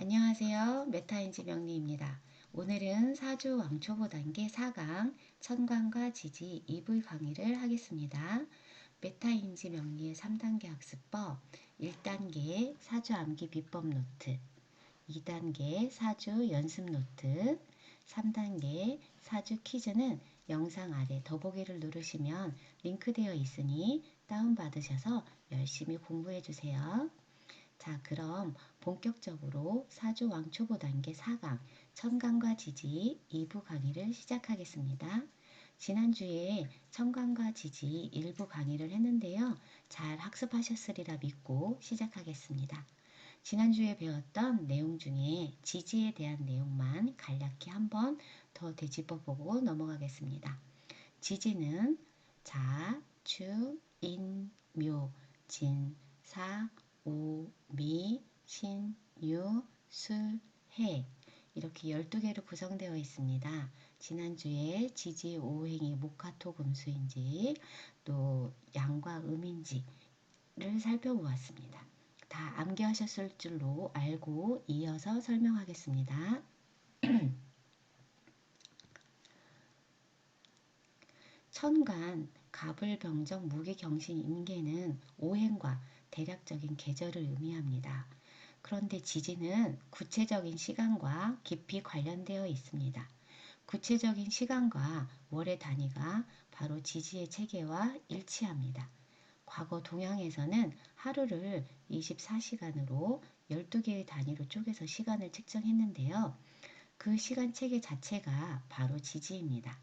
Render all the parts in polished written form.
안녕하세요. 메타인지 명리입니다. 오늘은 사주 왕초보 단계 4강 천간과 지지 2부 강의를 하겠습니다. 메타인지 명리의 3단계 학습법 1단계 사주 암기 비법 노트 2단계 사주 연습 노트 3단계 사주 퀴즈는 영상 아래 더보기를 누르시면 링크되어 있으니 다운받으셔서 열심히 공부해 주세요. 자, 그럼 본격적으로 사주 왕초보 단계 4강 천간과 지지 2부 강의를 시작하겠습니다. 지난주에 천간과 지지 일부 강의를 했는데요. 잘 학습하셨으리라 믿고 시작하겠습니다. 지난주에 배웠던 내용 중에 지지에 대한 내용만 간략히 한번 더 되짚어보고 넘어가겠습니다. 지지는 자, 추, 인, 묘, 진, 사, 오, 미, 신, 유, 술, 해 이렇게 12개로 구성되어 있습니다. 지난주에 지지 오행이 목화토 금수인지 또 양과 음인지를 살펴보았습니다. 다 암기하셨을 줄로 알고 이어서 설명하겠습니다. 천간, 갑을병정, 무기경신, 임계는 오행과 대략적인 계절을 의미합니다. 그런데 지지는 구체적인 시간과 깊이 관련되어 있습니다. 구체적인 시간과 월의 단위가 바로 지지의 체계와 일치합니다. 과거 동양에서는 하루를 24시간으로 12개의 단위로 쪼개서 시간을 측정했는데요. 그 시간 체계 자체가 바로 지지입니다.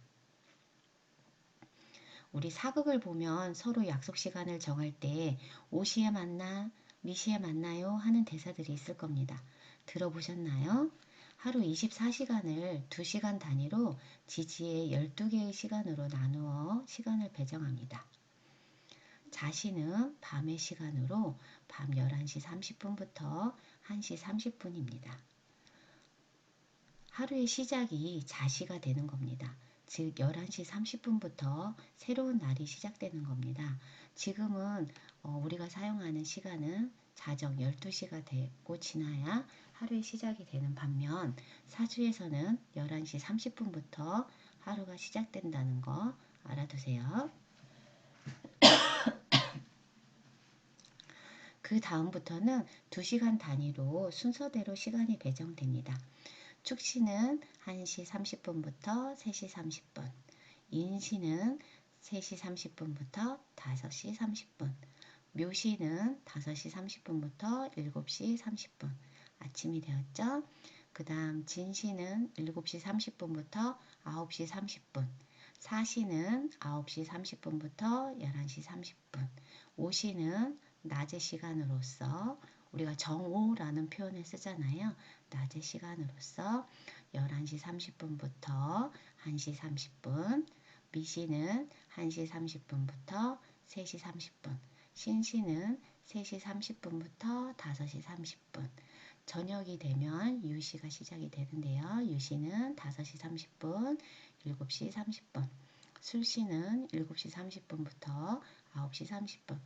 우리 사극을 보면 서로 약속 시간을 정할 때 5시에 만나, 몇 시에 만나요 하는 대사들이 있을 겁니다. 들어보셨나요? 하루 24시간을 2시간 단위로 지지의 12개의 시간으로 나누어 시간을 배정합니다. 자시는 밤의 시간으로 밤 11시 30분부터 1시 30분입니다. 하루의 시작이 자시가 되는 겁니다. 즉 11시 30분부터 새로운 날이 시작되는 겁니다. 지금은 우리가 사용하는 시간은 자정 12시가 되고 지나야 하루의 시작이 되는 반면 사주에서는 11시 30분부터 하루가 시작된다는 거 알아두세요. 그 다음부터는 2시간 단위로 순서대로 시간이 배정됩니다. 축시는 1시 30분부터 3시 30분, 인시는 3시 30분부터 5시 30분, 묘시는 5시 30분부터 7시 30분, 아침이 되었죠? 그 다음 진시는 7시 30분부터 9시 30분, 사시는 9시 30분부터 11시 30분, 오시는 낮의 시간으로서 우리가 정오라는 표현을 쓰잖아요. 낮의 시간으로서 11시 30분부터 1시 30분, 미시는 1시 30분부터 3시 30분, 신시는 3시 30분부터 5시 30분, 저녁이 되면 유시가 시작이 되는데요. 유시는 5시 30분, 7시 30분, 술시는 7시 30분부터 9시 30분,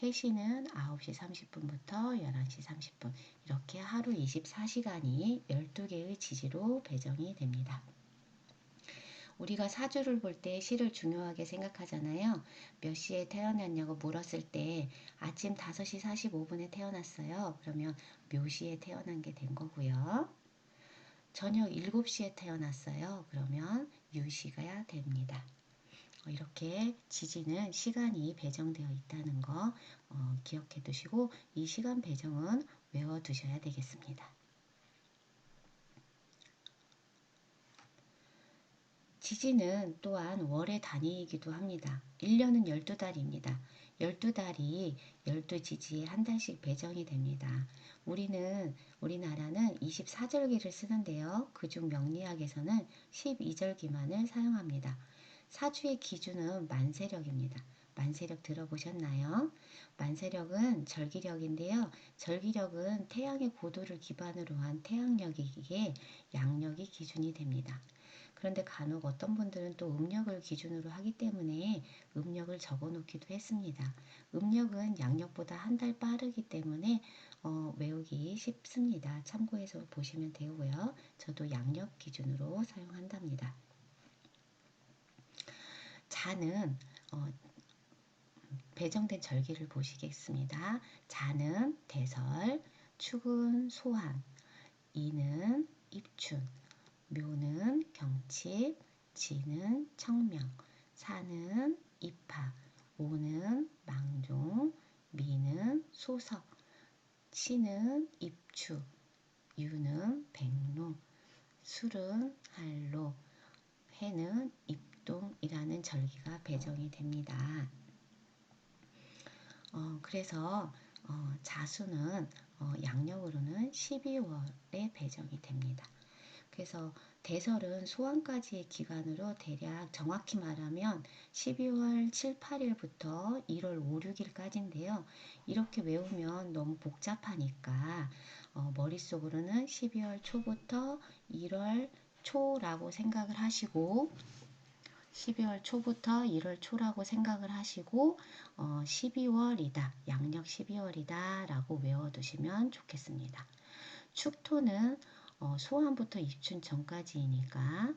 해시는 9시 30분부터 11시 30분 이렇게 하루 24시간이 12개의 지지로 배정이 됩니다. 우리가 사주를 볼 때 시를 중요하게 생각하잖아요. 몇 시에 태어났냐고 물었을 때 아침 5시 45분에 태어났어요. 그러면 묘시에 태어난 게 된 거고요. 저녁 7시에 태어났어요. 그러면 유시가 됩니다. 이렇게 지지는 시간이 배정되어 있다는 거 기억해 두시고 이 시간 배정은 외워 두셔야 되겠습니다. 지지는 또한 월의 단위이기도 합니다. 1년은 12달입니다. 12달이 12지지에 한 달씩 배정이 됩니다. 우리나라는 24절기를 쓰는데요. 그중 명리학에서는 12절기만을 사용합니다. 사주의 기준은 만세력입니다. 만세력 들어보셨나요? 만세력은 절기력인데요. 절기력은 태양의 고도를 기반으로 한 태양력이기에 양력이 기준이 됩니다. 그런데 간혹 어떤 분들은 또 음력을 기준으로 하기 때문에 음력을 적어 놓기도 했습니다. 음력은 양력보다 한 달 빠르기 때문에 외우기 쉽습니다. 참고해서 보시면 되고요. 저도 양력 기준으로 사용한답니다. 자는 배정된 절기를 보시겠습니다. 자는 대설, 축은 소환, 이는 입춘, 묘는 경칩, 지는 청명, 사는 입하, 오는 망종, 미는 소석, 시는 입추, 유는 백로, 술은 할로, 해는 입동이라는 절기가 배정이 됩니다. 그래서 자수는 양력으로는 12월에 배정이 됩니다. 그래서 대설은 소환까지의 기간으로 대략 정확히 말하면 12월 7, 8일부터 1월 5, 6일까지인데요. 이렇게 외우면 너무 복잡하니까 머릿속으로는 12월 초부터 1월 초라고 생각을 하시고 12월 초부터 1월 초라고 생각을 하시고 12월이다. 양력 12월이다 라고 외워두시면 좋겠습니다. 축토는 소환부터 입춘 전까지이니까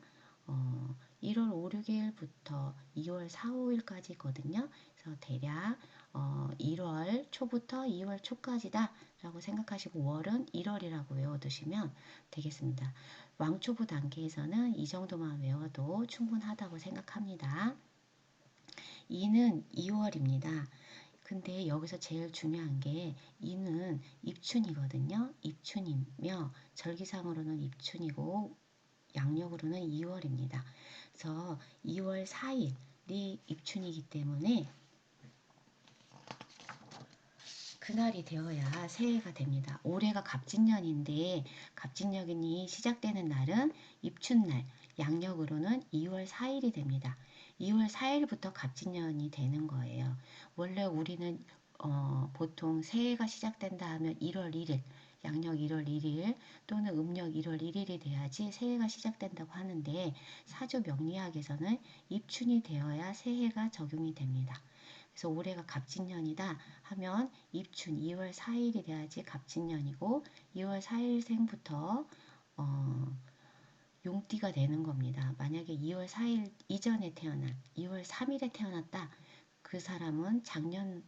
1월 5, 6일부터 2월 4, 5일까지거든요. 그래서 대략 1월 초부터 2월 초까지다 라고 생각하시고 월은 1월이라고 외워두시면 되겠습니다. 왕초보 단계에서는 이 정도만 외워도 충분하다고 생각합니다. 이는 2월입니다. 근데 여기서 제일 중요한 게 이는 입춘이거든요. 입춘이며 절기상으로는 입춘이고 양력으로는 2월입니다. 그래서 2월 4일이 입춘이기 때문에 그날이 되어야 새해가 됩니다. 올해가 갑진년인데 갑진년이 시작되는 날은 입춘날, 양력으로는 2월 4일이 됩니다. 2월 4일부터 갑진년이 되는 거예요. 원래 우리는 보통 새해가 시작된다 하면 1월 1일, 양력 1월 1일 또는 음력 1월 1일이 돼야지 새해가 시작된다고 하는데 사주 명리학에서는 입춘이 되어야 새해가 적용이 됩니다. 그래서 올해가 갑진년이다 하면 입춘 2월 4일이 돼야지 갑진년이고 2월 4일생부터 용띠가 되는 겁니다. 만약에 2월 4일 이전에 태어난 2월 3일에 태어났다. 그 사람은 작년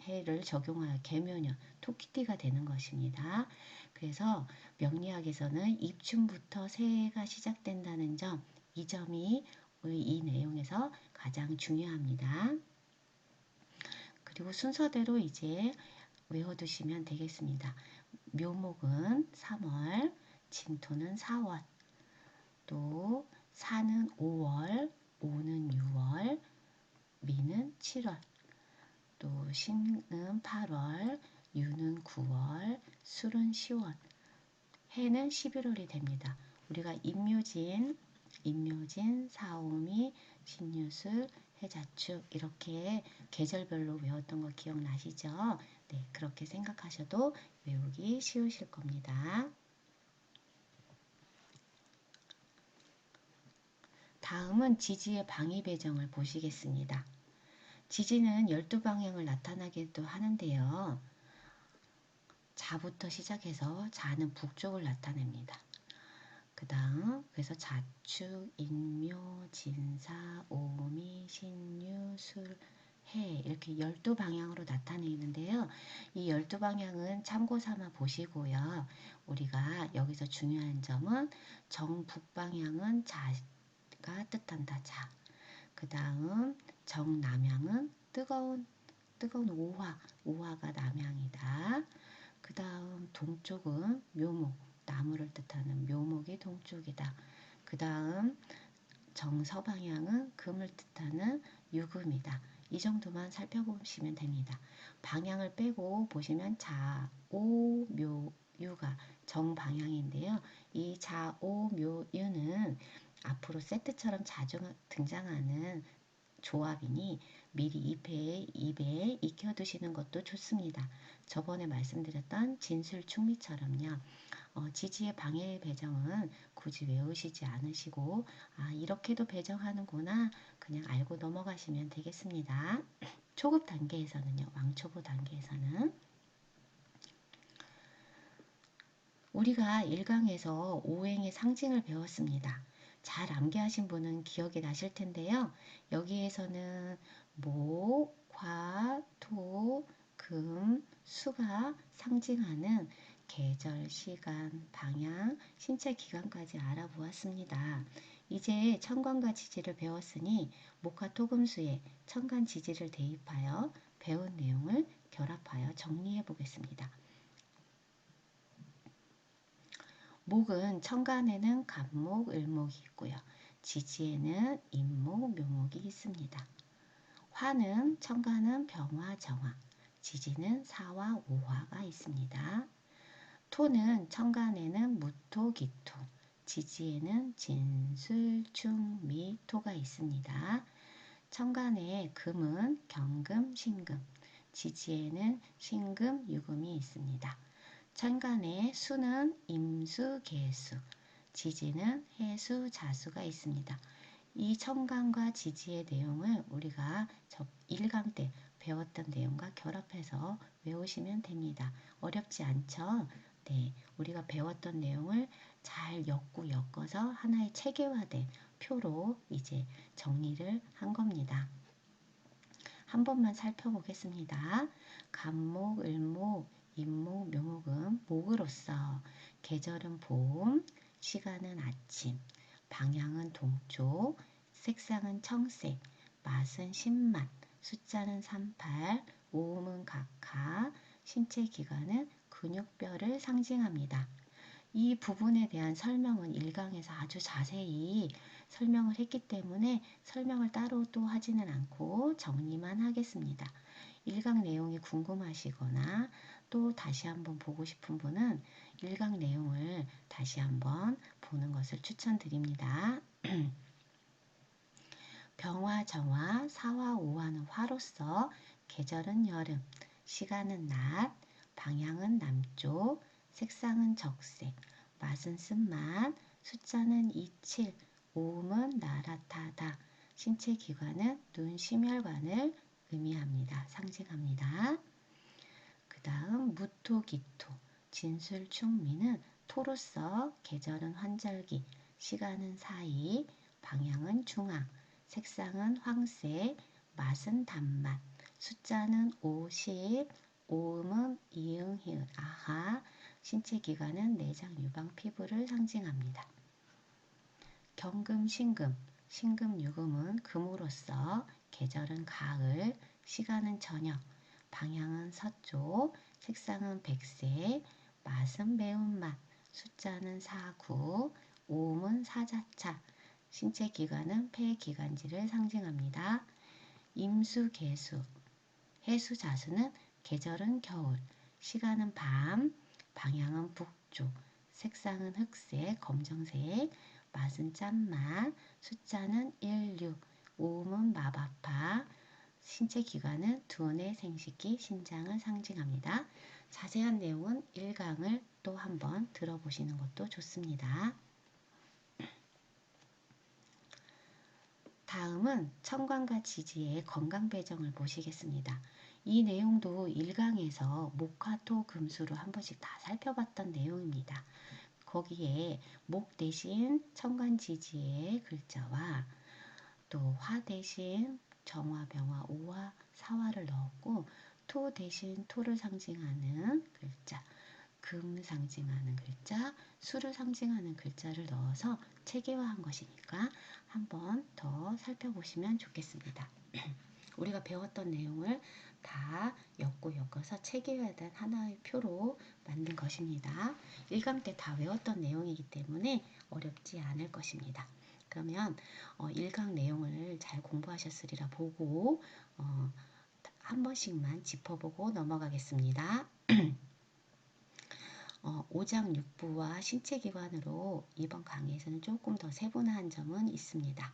해를 적용하여 개묘년 토끼띠가 되는 것입니다. 그래서 명리학에서는 입춘부터 새해가 시작된다는 점, 이 점이 이 내용에서 가장 중요합니다. 그리고 순서대로 이제 외워두시면 되겠습니다. 묘목은 3월, 진토는 4월, 또 사는 5월, 오는 6월, 미는 7월, 또 신은 8월, 유는 9월, 술은 10월, 해는 11월이 됩니다. 우리가 임묘진, 사오미, 신유술, 해자축 이렇게 계절별로 외웠던 거 기억나시죠? 네, 그렇게 생각하셔도 외우기 쉬우실 겁니다. 다음은 지지의 방위 배정을 보시겠습니다. 지지는 12방향을 나타나기도 하는데요. 자부터 시작해서 자는 북쪽을 나타냅니다. 그 다음 그래서 자축, 인묘, 진사, 오미, 신유, 술, 해 이렇게 12방향으로 나타내는데요. 이 12방향은 참고 삼아 보시고요. 우리가 여기서 중요한 점은 정북방향은 자가 뜻한다. 자. 그 다음 정남향은 뜨거운 오화가 남향이다. 그 다음 동쪽은 묘목, 나무를 뜻하는 묘목이 동쪽이다. 그 다음 정서방향은 금을 뜻하는 유금이다. 이 정도만 살펴보시면 됩니다. 방향을 빼고 보시면 자, 오, 묘, 유가 정방향인데요. 이 자, 오, 묘, 유는 앞으로 세트처럼 자주 등장하는 조합이니 미리 입에 익혀두시는 것도 좋습니다. 저번에 말씀드렸던 진술 충미처럼요. 지지의 방일 배정은 굳이 외우시지 않으시고 이렇게도 배정하는구나 그냥 알고 넘어가시면 되겠습니다. 초급 단계에서는요. 왕초보 단계에서는 우리가 1강에서 오행의 상징을 배웠습니다. 잘 암기하신 분은 기억이 나실 텐데요. 여기에서는 목, 화, 토, 금, 수가 상징하는 계절, 시간, 방향, 신체 기관까지 알아보았습니다. 이제 천간과 지지를 배웠으니 목화 토금수에 천간 지지를 대입하여 배운 내용을 결합하여 정리해 보겠습니다. 목은 천간에는 간목, 을목이 있고요. 지지에는 임목, 묘목이 있습니다. 화는 천간은 병화, 정화, 지지는 사화, 오화가 있습니다. 토는 천간에는 무토, 기토, 지지에는 진술, 충, 미, 토가 있습니다. 천간에 금은 경금, 신금, 지지에는 신금, 유금이 있습니다. 천간에 수는 임수, 계수, 지지는 해수, 자수가 있습니다. 이 천간과 지지의 내용을 우리가 1강 때 배웠던 내용과 결합해서 외우시면 됩니다. 어렵지 않죠? 네, 우리가 배웠던 내용을 잘 엮어서 하나의 체계화된 표로 이제 정리를 한 겁니다. 한 번만 살펴보겠습니다. 간목, 을목, 임목, 묘목은 목으로서 계절은 봄, 시간은 아침, 방향은 동쪽, 색상은 청색, 맛은 신맛, 숫자는 38, 오음은 각하, 신체 기관은 근육뼈를 상징합니다. 이 부분에 대한 설명은 1강에서 아주 자세히 설명을 했기 때문에 설명을 따로 또 하지는 않고 정리만 하겠습니다. 1강 내용이 궁금하시거나 또 다시 한번 보고 싶은 분은 1강 내용을 다시 한번 보는 것을 추천드립니다. 병화, 정화, 사화, 오화는 화로서 계절은 여름, 시간은 낮, 방향은 남쪽, 색상은 적색, 맛은 쓴맛, 숫자는 27, 오음은 나라타다, 신체 기관은 눈, 심혈관을 의미합니다. 상징합니다. 그 다음 무토, 기토, 진술, 충미는 토로서 계절은 환절기, 시간은 사이, 방향은 중앙, 색상은 황색, 맛은 단맛, 숫자는 50, 오음은 이응, 히읗, 아하, 신체 기관은 내장, 유방, 피부를 상징합니다. 경금, 신금, 신금, 유금은 금으로서 계절은 가을, 시간은 저녁, 방향은 서쪽, 색상은 백색, 맛은 매운맛, 숫자는 49, 오음은 사자차, 신체 기관은 폐기관지를 상징합니다. 임수, 계수, 해수, 자수는 계절은 겨울, 시간은 밤, 방향은 북쪽, 색상은 흑색, 검정색, 맛은 짠맛, 숫자는 16, 오음은 마바파, 신체 기관은 두뇌, 생식기, 신장을 상징합니다. 자세한 내용은 1강을 또 한번 들어보시는 것도 좋습니다. 다음은 천간과 지지의 건강 배정을 보시겠습니다. 이 내용도 1강에서 목화토 금수로 한 번씩 다 살펴봤던 내용입니다. 거기에 목 대신 천간 지지의 글자와 또 화 대신 정화, 병화, 오화, 사화를 넣었고 토 대신 토를 상징하는 글자, 금 상징하는 글자, 수를 상징하는 글자를 넣어서 체계화한 것이니까 한번 더 살펴보시면 좋겠습니다. 우리가 배웠던 내용을 다 엮어서 체계화된 하나의 표로 만든 것입니다. 1강 때 다 외웠던 내용이기 때문에 어렵지 않을 것입니다. 그러면 1강 내용을 잘 공부하셨으리라 보고 한 번씩만 짚어보고 넘어가겠습니다. 오장육부와 신체기관으로 이번 강의에서는 조금 더 세분화한 점은 있습니다.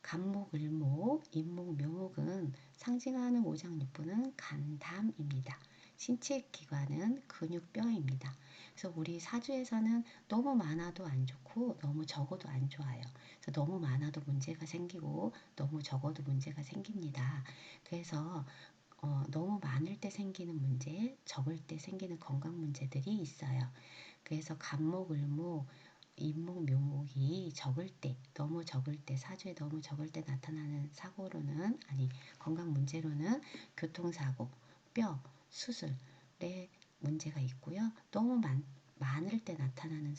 간목, 을목, 임목, 묘목은 상징하는 오장육부는 간담입니다. 신체 기관은 근육뼈입니다. 그래서 우리 사주에서는 너무 많아도 안 좋고 너무 적어도 안 좋아요. 그래서 너무 많아도 문제가 생기고 너무 적어도 문제가 생깁니다. 그래서 너무 많을 때 생기는 문제, 적을 때 생기는 건강 문제들이 있어요. 그래서 간목, 을목, 인목, 묘목이 적을 때, 너무 적을 때, 사주에 너무 적을 때 나타나는 사고로는, 아니, 건강 문제로는 교통사고, 뼈, 수술에 문제가 있고요. 너무 많을 때 나타나는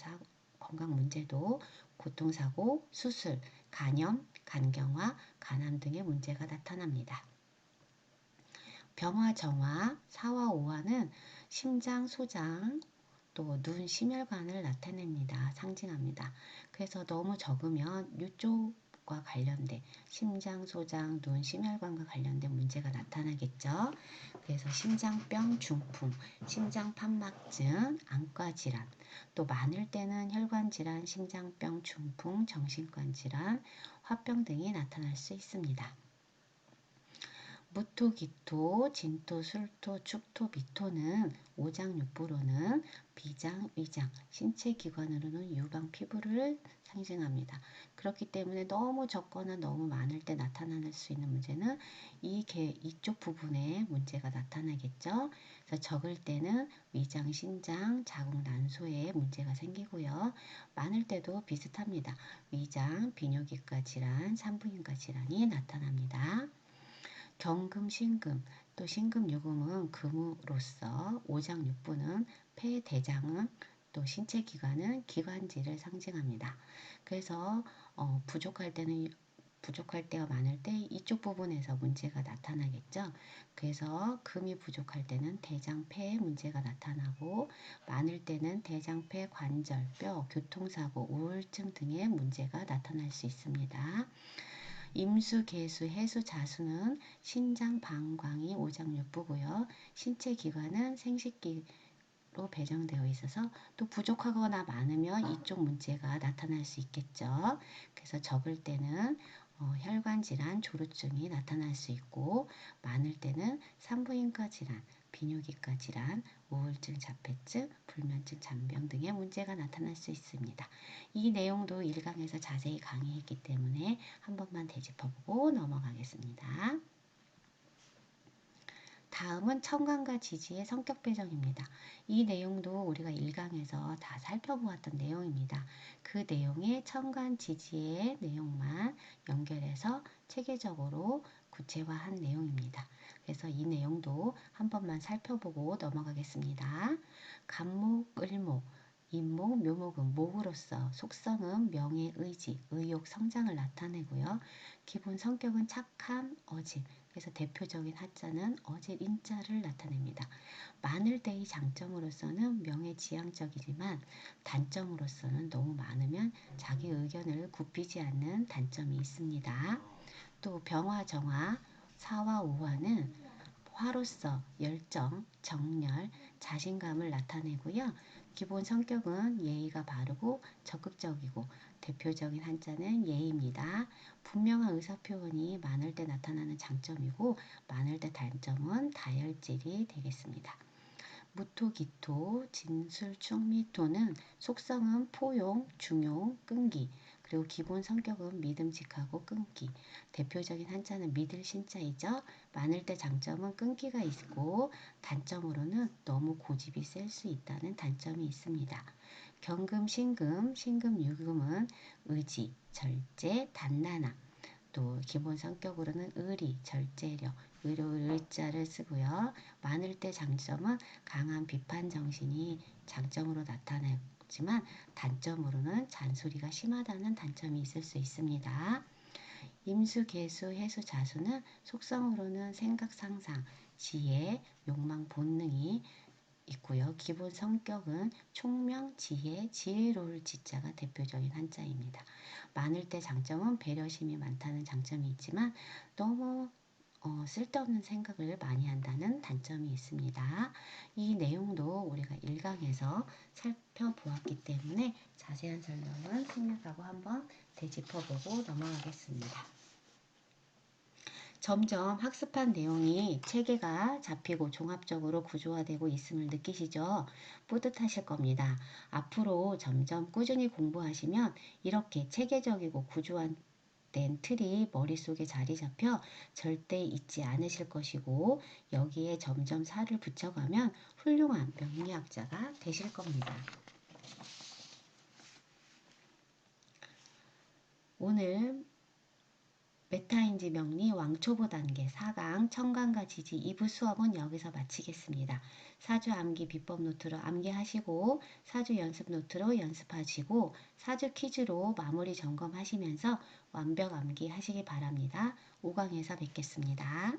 건강 문제도 교통사고, 수술, 간염, 간경화, 간암 등의 문제가 나타납니다. 병화, 정화, 사화, 오화는 심장, 소장, 또 눈, 심혈관을 나타냅니다. 상징합니다. 그래서 너무 적으면 이쪽과 관련된 심장, 소장, 눈, 심혈관과 관련된 문제가 나타나겠죠. 그래서 심장병, 중풍, 심장판막증, 안과질환, 또 많을 때는 혈관질환, 심장병, 중풍, 정신과 질환, 화병 등이 나타날 수 있습니다. 무토, 기토, 진토, 술토, 축토, 미토는 오장육부로는 비장, 위장, 신체 기관으로는 유방, 피부를 상징합니다. 그렇기 때문에 너무 적거나 너무 많을 때 나타날 수 있는 문제는 이쪽 부분에 문제가 나타나겠죠. 그래서 적을 때는 위장, 신장, 자궁, 난소에 문제가 생기고요. 많을 때도 비슷합니다. 위장, 비뇨기과 질환, 산부인과 질환이 나타납니다. 경금, 신금, 또 신금, 유금은 금으로서 오장육부는 폐, 대장은 또 신체 기관은 기관지를 상징합니다. 그래서 부족할 때가 많을 때 이쪽 부분에서 문제가 나타나겠죠. 그래서 금이 부족할 때는 대장, 폐에 문제가 나타나고 많을 때는 대장, 폐, 관절, 뼈, 교통사고, 우울증 등의 문제가 나타날 수 있습니다. 임수, 개수, 해수, 자수는 신장, 방광이 오장육부고요. 신체 기관은 생식기로 배정되어 있어서 또 부족하거나 많으면 이쪽 문제가 나타날 수 있겠죠. 그래서 적을 때는 혈관 질환, 조루증이 나타날 수 있고 많을 때는 산부인과 질환, 비뇨기과 질환, 우울증, 자폐증, 불면증, 잔병 등의 문제가 나타날 수 있습니다. 이 내용도 1강에서 자세히 강의했기 때문에 한 번만 되짚어보고 넘어가겠습니다. 다음은 청간과 지지의 성격 배정입니다. 이 내용도 우리가 1강에서 다 살펴보았던 내용입니다. 그 내용에 청간, 지지의 내용만 연결해서 체계적으로 구체화한 내용입니다. 그래서 이 내용도 한 번만 살펴보고 넘어가겠습니다. 간목, 을목, 인목, 묘목은 목으로서 속성은 명예, 의지, 의욕, 성장을 나타내고요. 기본 성격은 착함, 어짐, 그래서 대표적인 하자는 어질 인자를 나타냅니다. 많을 때의 장점으로서는 명예지향적이지만 단점으로서는 너무 많으면 자기 의견을 굽히지 않는 단점이 있습니다. 또 병화, 정화, 사화, 오화는 화로서 열정, 정열, 자신감을 나타내고요. 기본 성격은 예의가 바르고 적극적이고 대표적인 한자는 예입니다. 분명한 의사표현이 많을 때 나타나는 장점이고 많을 때 단점은 다혈질이 되겠습니다. 무토, 기토, 진술, 충미토는 속성은 포용, 중용, 끈기, 그리고 기본 성격은 믿음직하고 끈기. 대표적인 한자는 믿을 신자이죠. 많을 때 장점은 끈기가 있고 단점으로는 너무 고집이 셀 수 있다는 단점이 있습니다. 경금, 신금, 신금, 유금은 의지, 절제, 단란함. 또 기본 성격으로는 의리, 절제력, 의자를 쓰고요. 많을 때 장점은 강한 비판 정신이 장점으로 나타나지만 단점으로는 잔소리가 심하다는 단점이 있을 수 있습니다. 임수, 개수, 해수, 자수는 속성으로는 생각, 상상, 지혜, 욕망, 본능이 있고요. 기본 성격은 총명, 지혜, 지혜로울 지자가 대표적인 한자입니다. 많을 때 장점은 배려심이 많다는 장점이 있지만 너무 쓸데없는 생각을 많이 한다는 단점이 있습니다. 이 내용도 우리가 1강에서 살펴보았기 때문에 자세한 설명은 생략하고 한번 되짚어보고 넘어가겠습니다. 점점 학습한 내용이 체계가 잡히고 종합적으로 구조화되고 있음을 느끼시죠? 뿌듯하실 겁니다. 앞으로 점점 꾸준히 공부하시면 이렇게 체계적이고 구조화된 틀이 머릿속에 자리 잡혀 절대 잊지 않으실 것이고 여기에 점점 살을 붙여가면 훌륭한 명리학자가 되실 겁니다. 오늘 메타인지 명리 왕초보 단계 4강 청간과 지지 2부 수업은 여기서 마치겠습니다. 사주 암기 비법 노트로 암기하시고 사주 연습 노트로 연습하시고 사주 퀴즈로 마무리 점검하시면서 완벽 암기 하시기 바랍니다. 5강에서 뵙겠습니다.